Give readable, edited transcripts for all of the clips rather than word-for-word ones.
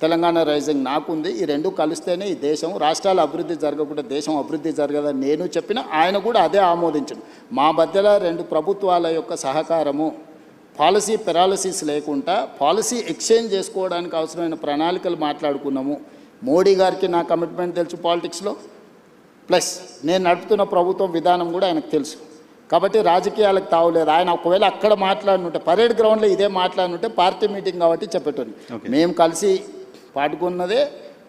Telangana rising నాకుంది. ఈ రెండు కలిస్తేనే ఈ దేశం, రాష్ట్రాల అభివృద్ధి జరగకుండా దేశం అభివృద్ధి జరగదని నేను చెప్పిన, ఆయన కూడా అదే ఆమోదించను. మా మధ్యలో రెండు ప్రభుత్వాల యొక్క సహకారము, పాలసీ పెరాలసిస్ లేకుండా పాలసీ ఎక్స్చేంజ్ చేసుకోవడానికి అవసరమైన ప్రణాళికలు మాట్లాడుకున్నాము. మోడీ గారికి నా కమిట్మెంట్ తెలుసు పాలిటిక్స్లో, ప్లస్ నేను నడుపుతున్న ప్రభుత్వం విధానం కూడా ఆయనకు తెలుసు. కాబట్టి రాజకీయాలకు తావులేదు. ఆయన ఒకవేళ అక్కడ మాట్లాడినుంటే, పరేడ్ గ్రౌండ్లో ఇదే మాట్లాడినుంటే పార్టీ మీటింగ్ కాబట్టి చెప్పేటోని. మేము కలిసి పాడుకున్నదే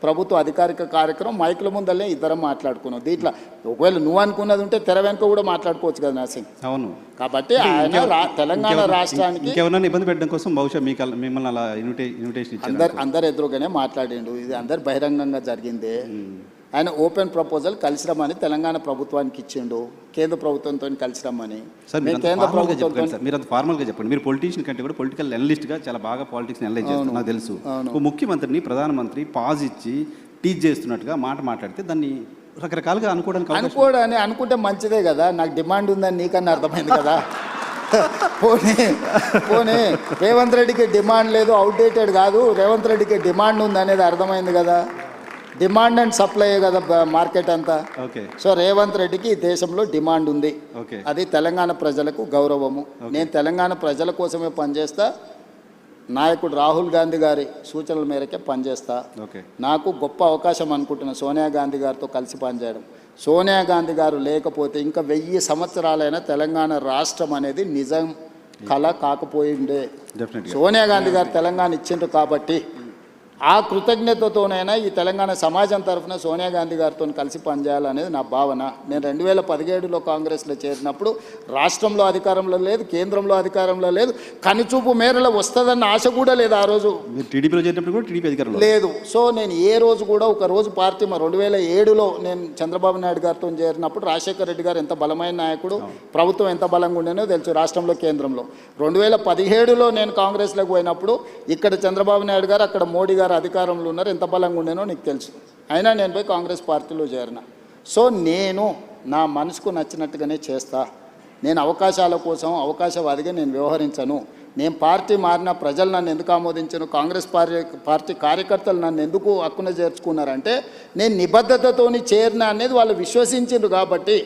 ప్రభుత్వ అధికారిక కార్యక్రమం, మైకుల ముందల్లే ఇద్దరం మాట్లాడుకున్నాం. దీంట్లో ఒకవేళ నువ్వు అనుకున్నది ఉంటే తెర వెనుక కూడా మాట్లాడుకోవచ్చు కదా నరసింగ్. అవును. కాబట్టి ఆయన తెలంగాణ రాష్ట్రానికి ఇబ్బంది పెట్టడం కోసం బహుశా మిమ్మల్ని అలా ఇన్విటేషన్ అందరు ఎదురుగానే మాట్లాడిండు. ఇది అందరు బహిరంగంగా జరిగిందే. ఆయన ఓపెన్ ప్రపోజల్ కలిసి రమ్మని తెలంగాణ ప్రభుత్వానికి ఇచ్చిండు, కేంద్ర ప్రభుత్వంతో కలిసి రమ్మని. కేంద్ర ప్రభుత్వంతో మీరు అంత ఫార్మల్గా చెప్పండి. మీరు పొలిటీషియన్ కంటే కూడా పొలిటికల్ అనలిస్ట్గా చాలా బాగా పాలిటిక్స్ అనలైజ్ చేస్తారు, నాకు తెలుసు. ముఖ్యమంత్రిని ప్రధానమంత్రి పాజ్ ఇచ్చి టీచ్ చేస్తున్నట్టుగా మాట్లాడితే దాన్ని రకరకాలుగా అనుకుంటే మంచిదే కదా. నాకు డిమాండ్ ఉందని నీకన్నా అర్థమైంది కదా. పోనీ రేవంత్ రెడ్డికి డిమాండ్ లేదు, అవుట్డేటెడ్ కాదు, రేవంత్ రెడ్డికి డిమాండ్ ఉంది అనేది అర్థమైంది కదా. డిమాండ్ అండ్ సప్లై కదా మార్కెట్ అంతా. సో రేవంత్ రెడ్డికి ఈ దేశంలో డిమాండ్ ఉంది, అది తెలంగాణ ప్రజలకు గౌరవము. నేను తెలంగాణ ప్రజల కోసమే పనిచేస్తా, నాయకుడు రాహుల్ గాంధీ గారి సూచనల మేరకే పనిచేస్తా. నాకు గొప్ప అవకాశం అనుకుంటున్నా సోనియా గాంధీ గారితో కలిసి పనిచేయడం. సోనియా గాంధీ గారు లేకపోతే ఇంకా 1000 సంవత్సరాలైనా తెలంగాణ రాష్ట్రం అనేది నిజం కళ కాకపోయిండే. సోనియా గాంధీ గారు తెలంగాణ ఇచ్చిండ్రు కాబట్టి ఆ కృతజ్ఞతతోనైనా ఈ తెలంగాణ సమాజం తరఫున సోనియా గాంధీ గారితో కలిసి పనిచేయాలనేది నా భావన. నేను 2017లో కాంగ్రెస్లో చేరినప్పుడు రాష్ట్రంలో అధికారంలో లేదు, కేంద్రంలో అధికారంలో లేదు, కనుచూపు మేరలో వస్తుందన్న ఆశ కూడా లేదు. ఆ రోజు టీడీపీలో చేరినప్పుడు కూడా టీడీపీ అధికారంలో లేదు. సో నేను ఏ రోజు కూడా ఒక రోజు పార్టీ 2007లో నేను చంద్రబాబు నాయుడు గారితో చేరినప్పుడు రాజశేఖర రెడ్డి గారు ఎంత బలమైన నాయకుడు, ప్రభుత్వం ఎంత బలంగా ఉండేనో తెలుసు రాష్ట్రంలో కేంద్రంలో. 2017లో నేను కాంగ్రెస్లోకి పోయినప్పుడు ఇక్కడ చంద్రబాబు నాయుడు గారు, అక్కడ మోడీ గారు అధికారంలో ఉన్నారు, ఎంత బలంగా ఉండేనో నీకు తెలుసు. అయినా నేను పోయి కాంగ్రెస్ పార్టీలో చేరిన. సో నేను నా మనసుకు నచ్చినట్టుగానే చేస్తా. నేను అవకాశాల కోసం అవకాశవాదిగా నేను వ్యవహరించను. నేను పార్టీ మారిన ప్రజలు నన్ను ఎందుకు ఆమోదించను, కాంగ్రెస్ పార్టీ కార్యకర్తలు నన్ను ఎందుకు హక్కున చేర్చుకున్నారంటే నేను నిబద్ధతతోని చేరిన అనేది వాళ్ళు విశ్వసించారు. కాబట్టి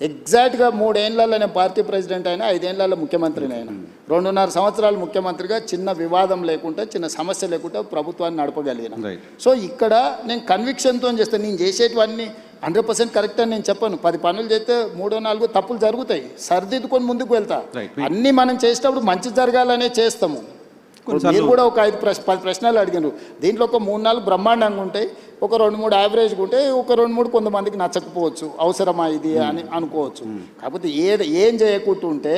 ఎగ్జాక్ట్గా 3 ఏళ్లలో నేను పార్టీ ప్రెసిడెంట్ అయినా, 5 ఏళ్లలో ముఖ్యమంత్రిని అయినా, 2.5 సంవత్సరాలు ముఖ్యమంత్రిగా చిన్న వివాదం లేకుండా, చిన్న సమస్య లేకుండా ప్రభుత్వాన్ని నడపగలిగిన. సో ఇక్కడ నేను కన్విక్షన్తో చేస్తాను. నేను చేసేటివన్నీ 100% కరెక్ట్ అని నేను చెప్పను. 10 పనులు చేస్తే 3-4 తప్పులు జరుగుతాయి, సరిదిద్దుకొని ముందుకు వెళ్తా. అన్నీ మనం చేసేటప్పుడు మంచి జరగాలనే చేస్తాము. మీరు కూడా ఒక 10 ప్రశ్నలు అడిగినారు. దీంట్లో ఒక 3-4 బ్రహ్మాండంగా ఉంటాయి, ఒక 2-3 యావరేజ్గా ఉంటాయి, ఒక 2-3 కొంతమందికి నచ్చకపోవచ్చు, అవసరమా ఇది అని అనుకోవచ్చు. కాకపోతే ఏం చేయకుంటుంటే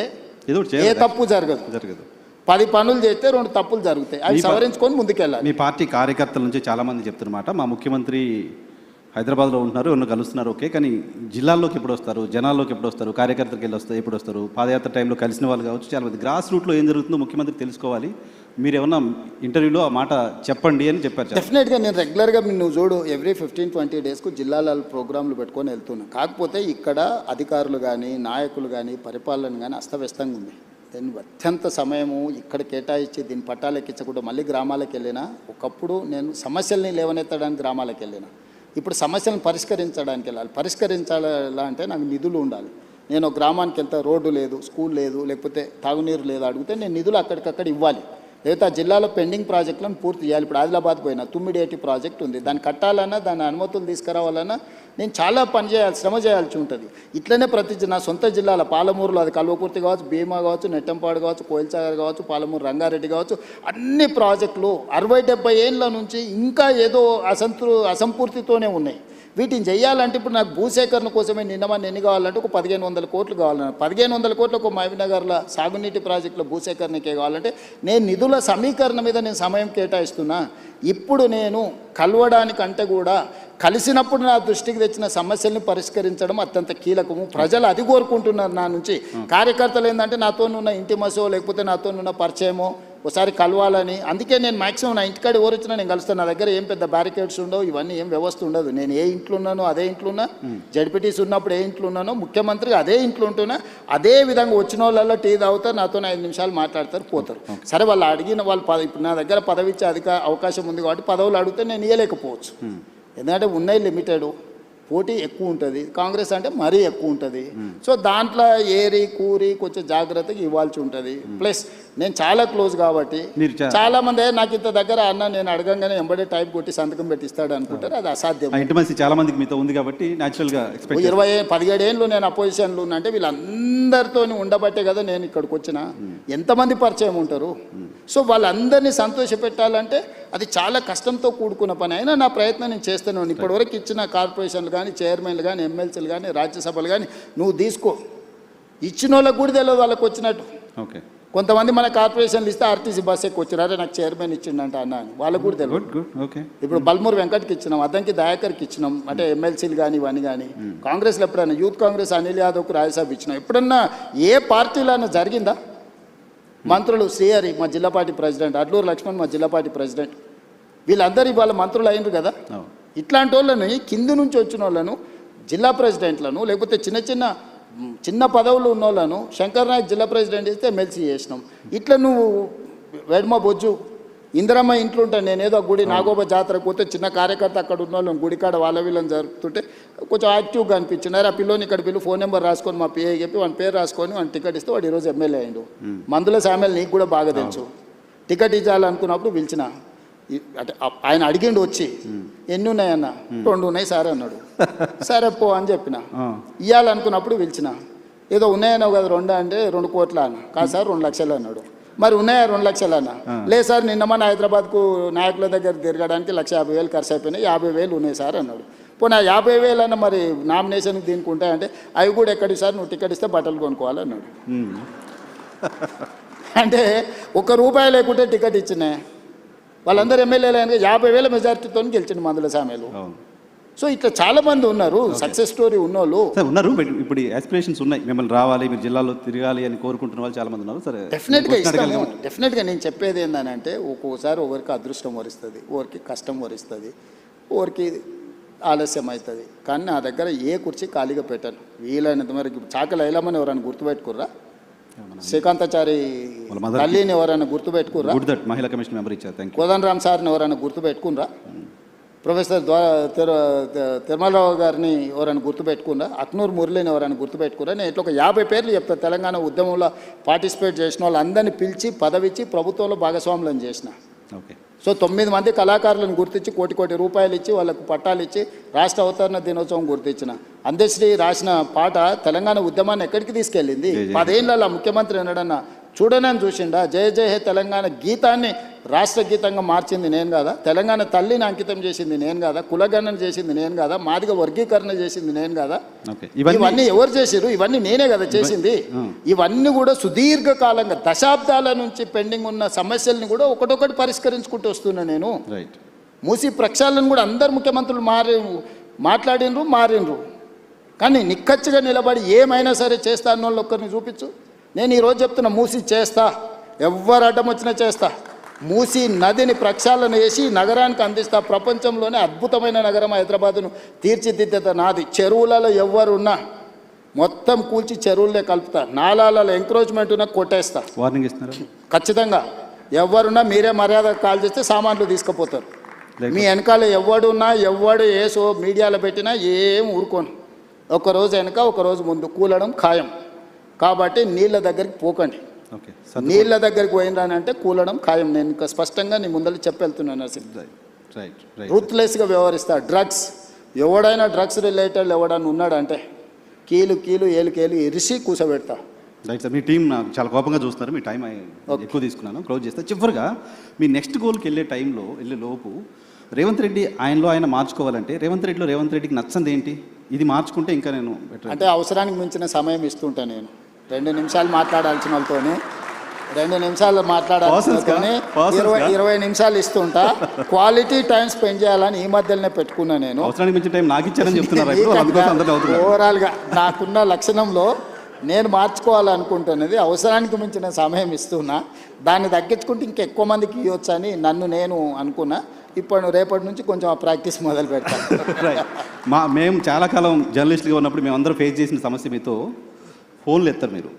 ఏ తప్పు జరగదు. 10 పనులు చేస్తే 2 తప్పులు జరుగుతాయి, అవి సవరించుకొని ముందుకెళ్ళాలి. మీ పార్టీ కార్యకర్తల నుంచి చాలామంది చెప్తున్నమాట, మా ముఖ్యమంత్రి హైదరాబాద్లో ఉంటున్నారు, ఎవరు కలుస్తున్నారు, ఓకే, కానీ జిల్లాల్లోకి ఎప్పుడు వస్తారు, జనాల్లోకి ఎప్పుడు వస్తారు, కార్యకర్తలకు ఎప్పుడు వస్తారు, పాదయాత్ర టైంలో కలిసిన వాళ్ళు కావచ్చు, చాలామంది గ్రాస్ రూట్లో ఏం జరుగుతుందో ముఖ్యమంత్రి తెలుసుకోవాలి, మీరు ఏమన్నా ఇంటర్వ్యూలో ఆ మాట చెప్పండి అని చెప్పారు. డెఫినెట్గా నేను రెగ్యులర్గా నువ్వు చూడు ఎవ్రీ 15-20 డేస్కు జిల్లాల ప్రోగ్రాంలు పెట్టుకొని వెళ్తున్నాను. కాకపోతే ఇక్కడ అధికారులు కానీ, నాయకులు కానీ, పరిపాలన కానీ అస్తవ్యస్తంగా ఉంది. దీన్ని అత్యంత సమయము ఇక్కడ కేటాయించి దీన్ని పట్టాలు ఎక్కించకుండా మళ్ళీ గ్రామాలకు వెళ్ళినా. ఒకప్పుడు నేను సమస్యల్ని లేవనెత్తడానికి గ్రామాలకు వెళ్ళినా, ఇప్పుడు సమస్యలను పరిష్కరించడానికి వెళ్ళాలి. పరిష్కరించాలా అంటే నాకు నిధులు ఉండాలి. నేను గ్రామానికి వెళ్తే రోడ్డు లేదు, స్కూల్ లేదు, లేకపోతే తాగునీరు లేదు అడిగితే నేను నిధులు అక్కడికక్కడ ఇవ్వాలి. లేకపోతే ఆ జిల్లాలో పెండింగ్ ప్రాజెక్టులను పూర్తి చేయాలి. ఇప్పుడు ఆదిలాబాద్ పోయినా తుమ్మిడేటి ప్రాజెక్ట్ ఉంది, దాన్ని కట్టాలన్నా, దాని అనుమతులు తీసుకురావాలన్నా నేను చాలా శ్రమ చేయాల్సి ఉంటుంది. ఇట్లనే నా సొంత జిల్లాల పాలమూరులో అది కల్వకుర్తి కావచ్చు, భీమా కావచ్చు, నెట్టంపాడు కావచ్చు, కోయిల్సాగర్ కావచ్చు, పాలమూరు రంగారెడ్డి కావచ్చు, అన్ని ప్రాజెక్టులు 60-70 ఏళ్ళ నుంచి ఇంకా ఏదో అసంపూర్తితోనే ఉన్నాయి. వీటిని చేయాలంటే ఇప్పుడు నాకు భూసేకరణ కోసమే ఎన్ని కావాలంటే ఒక 1500 కోట్లు కావాలన్నారు. 1500 కోట్లు ఒక మహబూబ్నగర్లో సాగునీటి ప్రాజెక్టులో భూసేకరణకే కావాలంటే నేను నిధుల సమీకరణ మీద నేను సమయం కేటాయిస్తున్నా. ఇప్పుడు నేను కలవడానికంటే కూడా కలిసినప్పుడు నా దృష్టికి తెచ్చిన సమస్యల్ని పరిష్కరించడం అత్యంత కీలకము. ప్రజలు అది కోరుకుంటున్నారు నా నుంచి. కార్యకర్తలు ఏంటంటే నాతో ఉన్న ఇంటిమసో లేకపోతే నాతో ఉన్న పరిచయమో ఒకసారి కలవాలని. అందుకే నేను మాక్సిమం నా ఇంటికాడ ఎవరు వచ్చినా నేను కలుస్తాను. నా దగ్గర ఏం పెద్ద బ్యారికేడ్స్ ఉండవు, ఇవన్నీ ఏం వ్యవస్థ ఉండదు. నేను ఏ ఇంట్లో ఉన్నానో అదే ఇంట్లో ఉన్నా, జడ్పీటీసీ ఉన్నప్పుడు ఏ ఇంట్లో ఉన్నానో, ముఖ్యమంత్రిగా అదే ఇంట్లో ఉంటున్నా. అదే విధంగా వచ్చిన వాళ్ళల్లో టీ తాగుతారు, నాతో 5 నిమిషాలు మాట్లాడతారు, పోతారు. సరే వాళ్ళు అడిగిన వాళ్ళు ఇప్పుడు నా దగ్గర పదవి ఇచ్చే అవకాశం ఉంది కాబట్టి పదవులు అడిగితే నేను ఇవ్వలేకపోవచ్చు. ఎందుకంటే ఉన్నాయి లిమిటెడ్, పోటీ ఎక్కువ ఉంటుంది. కాంగ్రెస్ అంటే మరీ ఎక్కువ ఉంటుంది. సో దాంట్లో ఏరి కూరి కొంచెం జాగ్రత్తగా ఇవ్వాల్సి ఉంటుంది. ప్లస్ నేను చాలా క్లోజ్ కాబట్టి చాలా మంది నాకు ఇంత దగ్గర అన్న నేను అడగంగానే ఎంబడే టైప్ కొట్టి సంతకం పెట్టిస్తాడు అనుకుంటారు. అది అసాధ్యం. చాలా మందికి మీతో ఉంది కాబట్టి న్యాచురల్గా 17 ఏళ్ళు నేను అపోజిషన్లో ఉన్నా అంటే వీళ్ళందరితో ఉండబట్టే కదా నేను ఇక్కడికి వచ్చిన. ఎంతమంది పరిచయం ఉంటారు. సో వాళ్ళందరినీ సంతోషపెట్టాలంటే అది చాలా కష్టంతో కూడుకున్న పని. అయినా నా ప్రయత్నం నేను చేస్తూనే ఉన్నాను. ఇప్పటివరకు ఇచ్చిన కార్పొరేషన్లు కానీ, చైర్మన్లు కానీ, ఎమ్మెల్సీలు కానీ, రాజ్యసభలు కానీ నువ్వు తీసుకో. ఇచ్చిన వాళ్ళకు కూడా తెలియదు వాళ్ళకి వచ్చినట్టు. ఓకే, కొంతమంది మన కార్పొరేషన్లు ఇస్తే ఆర్టీసీ బస్ ఎక్కువ వచ్చినారే నాకు చైర్మన్ ఇచ్చిండంట అన్న అని వాళ్ళకు కూడా తెలియదు. ఇప్పుడు బల్మూరు వెంకట్కి ఇచ్చినాం, అద్దంకి దయాకర్కి ఇచ్చినాం, అంటే ఎమ్మెల్సీలు కానీ ఇవన్నీ కానీ. కాంగ్రెస్లో ఎప్పుడైనా యూత్ కాంగ్రెస్ అనిల్ యాదవ్కు రాజ్యసభ ఇచ్చినాం. ఎప్పుడన్నా ఏ పార్టీలో జరిగిందా? మంత్రులు శ్రీహరి మా జిల్లా పార్టీ ప్రెసిడెంట్, అడ్లూరు లక్ష్మణ్ మా జిల్లా పార్టీ ప్రెసిడెంట్, వీళ్ళందరూ ఇవాళ మంత్రులు అయినరు కదా. ఇట్లాంటి వాళ్ళని కింది నుంచి వచ్చిన వాళ్ళను, జిల్లా ప్రెసిడెంట్లను, లేకపోతే చిన్న పదవులు ఉన్న వాళ్ళను శంకర్ నాయక్ జిల్లా ప్రెసిడెంట్ ఇస్తే ఎమ్మెల్సీ చేసినాం. ఇట్లా నువ్వు వెడమ బొజ్జు ఇందిరమ్మ ఇంట్లో ఉంటాను నేను, ఏదో గుడి నాగోబ జాతరకు పోతే చిన్న కార్యకర్త అక్కడ ఉన్న వాళ్ళని గుడికాడ వాళ్ళ వీళ్ళని జరుపుతుంటే కొంచెం యాక్టివ్గా అనిపించినారు. ఆ పిల్లోని ఇక్కడ పిల్లు ఫోన్ నెంబర్ రాసుకొని మా పిఏ చెప్పి వాని పేరు రాసుకొని వాని టికెట్ ఇస్తే వాడు ఈరోజు ఎమ్మెల్యే అయ్యిండు. మందుల సామెల్ నీకు కూడా బాగా తెలుసు. టికెట్ ఇవ్వాలనుకున్నప్పుడు పిలిచిన, అంటే ఆయన అడిగిండు వచ్చి ఎన్ని ఉన్నాయన్న, 2 ఉన్నాయి సార్ అన్నాడు. సరే పో అని చెప్పిన. ఇవ్వాలనుకున్నప్పుడు పిలిచిన, ఏదో ఉన్నాయన్నావు కదా 2 అంటే 2 కోట్ల అన్న. కాదు సార్ 2 లక్షలు అన్నాడు. మరి ఉన్నాయా 2 లక్షలు అన్న? లేదు సార్ నిన్న మన హైదరాబాద్కు నాయకుల దగ్గర తిరగడానికి 1,50,000 ఖర్చు అయిపోయినాయి, 50,000 ఉన్నాయి సార్ అన్నాడు. పోనీ 50,000 అన్న మరి నామినేషన్కి దీనికి ఉంటాయంటే అవి కూడా ఎక్కడికి సార్ నువ్వు టికెట్ ఇస్తే బట్టలు కొనుక్కోవాలన్నాడు. అంటే ₹1 లేకుంటే టికెట్ ఇచ్చినాయి. వాళ్ళందరూ ఎమ్మెల్యేలు అయినా 50,000 మెజార్టీతో గెలిచిండు మందుల సామెలు. సో ఇట్లా చాలా మంది ఉన్నారు, సక్సెస్ స్టోరీ ఉన్నోళ్ళు ఉన్నారు. ఇప్పుడు ఆస్పిరేషన్స్ ఉన్నాయి, మిమ్మల్ని రావాలి, మీరు జిల్లాలో తిరగాలి అని కోరుకుంటున్న వాళ్ళు చాలా మంది ఉన్నారు. సరే, డెఫినెట్గా నేను చెప్పేది ఏంటంటే ఒక్కోసారి ఒకరికి అదృష్టం వరిస్తుంది, ఒకరికి కష్టం వరిస్తుంది, ఒకరికి ఆలస్యం అవుతుంది. కానీ నా దగ్గర ఏ కుర్చీ ఖాళీగా పెట్టాను. వీలైనంత వరకు చాకలి ఐలమ్మని ఎవరైనా గుర్తుపెట్టుకుర్రా? శ్రీకాంతాచారి తల్లిని ఎవరైనా గుర్తుపెట్టుకుర్రా? మహిళా కమిషన్ మెంబర్ ఇచ్చారు. కోదండరామ్ సార్ని ఎవరైనా గుర్తుపెట్టుకున్నారా? ప్రొఫెసర్ తిరుమలరావు గారిని ఎవరైనా గుర్తుపెట్టుకున్నా? అక్నూరు మురళిని ఎవరైనా గుర్తుపెట్టుకున్నా? నేను ఇట్లా ఒక 50 పేర్లు చెప్తాను. తెలంగాణ ఉద్యమంలో పార్టిసిపేట్ చేసిన వాళ్ళందరినీ పిలిచి పదవిచ్చి ప్రభుత్వంలో భాగస్వాములను చేసిన. ఓకే. సో 9 మంది కళాకారులను గుర్తించి కోటి రూపాయలు ఇచ్చి వాళ్ళకు పట్టాలు ఇచ్చి రాష్ట్ర అవతరణ దినోత్సవం గుర్తించిన. అందశ్రీ రాసిన పాట తెలంగాణ ఉద్యమాన్ని ఎక్కడికి తీసుకెళ్ళింది? 10 ఏళ్ళ ముఖ్యమంత్రి ఎన్నడన్నా చూడనని చూసిండా? జయ జయ హే తెలంగాణ గీతాన్ని రాష్ట్ర గీతంగా మార్చింది నేను కదా? తెలంగాణ తల్లిని అంకితం చేసింది నేను కదా? కులగణన చేసింది నేను కదా? మాదిగ వర్గీకరణ చేసింది నేను కదా? ఇవన్నీ ఎవరు చేసిరు? ఇవన్నీ నేనే కదా చేసింది. ఇవన్నీ కూడా సుదీర్ఘకాలంగా దశాబ్దాల నుంచి పెండింగ్ ఉన్న సమస్యల్ని కూడా ఒకటొకటి పరిష్కరించుకుంటూ వస్తున్నా నేను. మూసి ప్రక్షాళన కూడా అందరు ముఖ్యమంత్రులు మాట్లాడినరు. కానీ నిక్కచ్చిగా నిలబడి ఏమైనా సరే చేస్తా అన్న వాళ్ళు ఒక్కరిని చూపించు. నేను ఈరోజు చెప్తున్నా, మూసి చేస్తా, ఎవరు అడ్డం వచ్చినా చేస్తా. మూసి నదిని ప్రక్షాళన చేసి నగరానికి అందిస్తా. ప్రపంచంలోనే అద్భుతమైన నగరం హైదరాబాదును తీర్చిదిద్దేత నాది. చెరువులలో ఎవరున్నా మొత్తం కూల్చి చెరువులనే కలుపుతా. నాలాలలో ఎంక్రోచ్మెంట్ ఉన్నా కొట్టేస్తా. వార్నింగ్ ఇస్తున్నారు ఖచ్చితంగా. ఎవరున్నా మీరే మర్యాద కాల్ చేస్తే సామాన్లు తీసుకుపోతారు. మీ వెనకాల ఎవడు ఏసో మీడియాలో పెట్టినా ఏం ఊరుకోను. ఒకరోజు వెనక ఒకరోజు ముందు కూలడం ఖాయం. కాబట్టి నీళ్ళ దగ్గరికి పోకండి. నీళ్ళ దగ్గరికి పోయినానంటే కూలడం ఖాయం. నేను ఇంకా స్పష్టంగా నీ ముందర చెప్పెళ్తున్నాను. రూత్లెస్గా వ్యవహరిస్తా. డ్రగ్స్ ఎవడైనా డ్రగ్స్ రిలేటెడ్ ఎవడన్నా ఉన్నాడంటే కీలు ఏలు ఇరిసి కూసబెడతా. రైట్ సార్, మీ టీం నాకు చాలా కోపంగా చూస్తున్నారు. మీ టైం ఎక్కువ తీసుకున్నాను, క్లోజ్ చేస్తా. చివరిగా మీ నెక్స్ట్ గోల్కి వెళ్ళే లోపు రేవంత్ రెడ్డి ఆయన మార్చుకోవాలంటే రేవంత్ రెడ్డికి నచ్చంది ఏంటి? ఇది మార్చుకుంటే ఇంకా నేను అంటే అవసరానికి మించిన సమయం ఇస్తుంటా. నేను 2 నిమిషాలు మాట్లాడాల్సిన వాళ్ళతోనే 2 నిమిషాలు మాట్లాడాల్సిన 20 నిమిషాలు ఇస్తుంటా. క్వాలిటీ టైం స్పెండ్ చేయాలని ఈ మధ్యలోనే పెట్టుకున్నా. నేను అవసరానికి మించిన టైం నాకు ఇచ్చారని చెప్తున్నారు. ఓవరాల్గా నాకున్న లక్షణంలో నేను మార్చుకోవాలనుకుంటున్నది అవసరానికి మించిన సమయం ఇస్తున్నా, దాన్ని తగ్గించుకుంటే ఇంకెక్కువ మందికి ఇవ్వచ్చు అని నన్ను నేను అనుకున్నా. ఇప్పుడు రేపటి నుంచి కొంచెం ఆ ప్రాక్టీస్ మొదలు పెడతాను. మేము చాలా కాలం జర్నలిస్ట్గా ఉన్నప్పుడు మేము అందరూ ఫేస్ చేసిన సమస్య మీతో ఫోన్లు ఎత్తారు. మీరు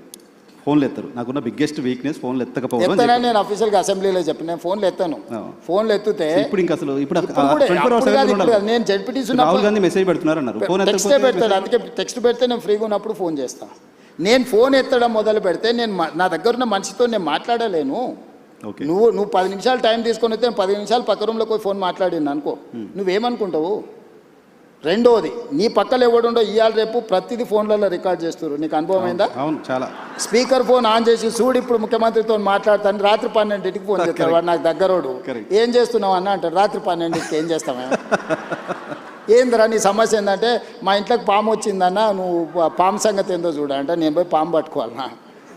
ఫోన్లు ఎత్తారు. నాకున్న బిగ్గెస్ట్ వీక్నెస్ ఫోన్లు ఎత్తకపోవడం. ఎత్తానని నేను అఫీషియల్గా అసెంబ్లీలో చెప్పిన, నేను ఫోన్లు ఎత్తాను. ఫోన్లు ఎత్తితే ఇప్పుడు ఇంకా అసలు ఇప్పుడు నేను జడ్పీటీసీ రాహుల్ గాంధీ మెసేజ్ పెడుతున్నారు అన్నారు. ఫోన్ టెక్స్ట్ పెడతాడు, అందుకే టెక్స్ట్ పెడితే నేను ఫ్రీగా ఉన్నప్పుడు ఫోన్ చేస్తాను. నేను ఫోన్ ఎత్తడం మొదలు పెడితే నేను నా దగ్గర ఉన్న మనిషితో నేను మాట్లాడలేను. నువ్వు 10 నిమిషాలు టైం తీసుకొని వస్తే 10 నిమిషాలు పక్క రూమ్లో పోయి ఫోన్ మాట్లాడిన అనుకో, నువ్వేమనుకుంటావు? రెండోది, నీ పక్కన ఎవడుండో ఇవాళ రేపు ప్రతిదీ ఫోన్లలో రికార్డ్ చేస్తారు. నీకు అనుభవం అయిందా? అవును, చాలా. స్పీకర్ ఫోన్ ఆన్ చేసి చూడు ఇప్పుడు ముఖ్యమంత్రితో మాట్లాడతాను, రాత్రి 12ంటికి ఫోన్ చేస్తాడు వాడు, నాకు దగ్గరోడు. ఏం చేస్తున్నావు అన్న అంటాడు, రాత్రి 12ంటికి. ఏం చేస్తావా? ఏందిరా నీ సమస్య ఏంటంటే మా ఇంట్లోకి పాము వచ్చిందన్న, నువ్వు పాము సంగతి ఏందో చూడ అంటే నేను పోయి పాము పట్టుకోవాలన్నా.